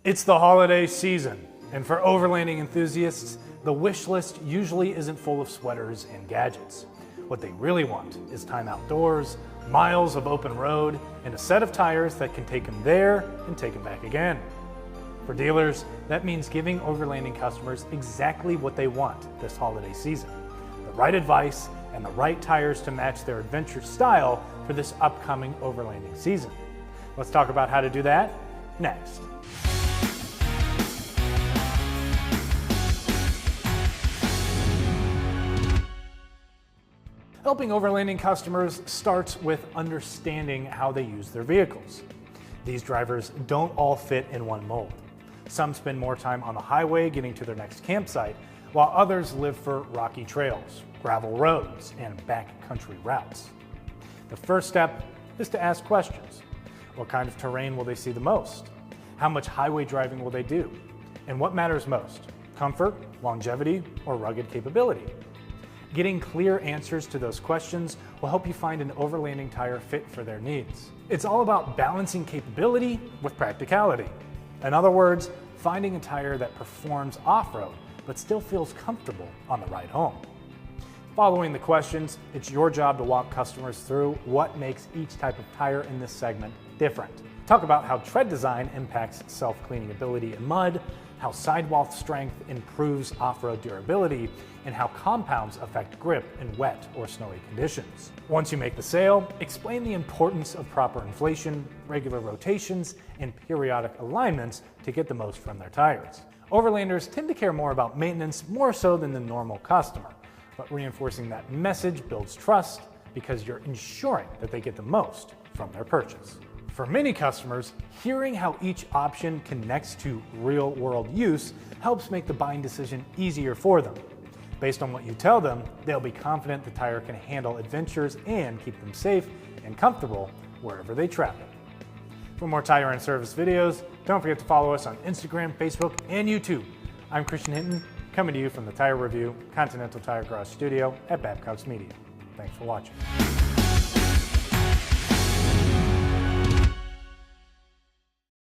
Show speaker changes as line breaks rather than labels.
It's the holiday season, and for overlanding enthusiasts, the wish list usually isn't full of sweaters and gadgets. What they really want is time outdoors, miles of open road, and a set of tires that can take them there and take them back again. For dealers, that means giving overlanding customers exactly what they want this holiday season: the right advice and the right tires to match their adventure style for this upcoming overlanding season. Let's talk about how to do that next. Helping overlanding customers starts with understanding how they use their vehicles. These drivers don't all fit in one mold. Some spend more time on the highway getting to their next campsite, while others live for rocky trails, gravel roads, and backcountry routes. The first step is to ask questions. What kind of terrain will they see the most? How much highway driving will they do? And what matters most? Comfort, longevity, or rugged capability? Getting clear answers to those questions will help you find an overlanding tire fit for their needs. It's all about balancing capability with practicality. In other words, finding a tire that performs off-road but still feels comfortable on the ride home. Following the questions, it's your job to walk customers through what makes each type of tire in this segment different. Talk about how tread design impacts self-cleaning ability in mud, how sidewall strength improves off-road durability, and how compounds affect grip in wet or snowy conditions. Once you make the sale, explain the importance of proper inflation, regular rotations, and periodic alignments to get the most from their tires. Overlanders tend to care more about maintenance more so than the normal customer, but reinforcing that message builds trust because you're ensuring that they get the most from their purchase. For many customers, hearing how each option connects to real-world use helps make the buying decision easier for them. Based on what you tell them, they'll be confident the tire can handle adventures and keep them safe and comfortable wherever they travel. For more tire and service videos, don't forget to follow us on Instagram, Facebook, and YouTube. I'm Christian Hinton, coming to you from the Tire Review Continental Tire Garage Studio at Babcock's Media. Thanks for watching.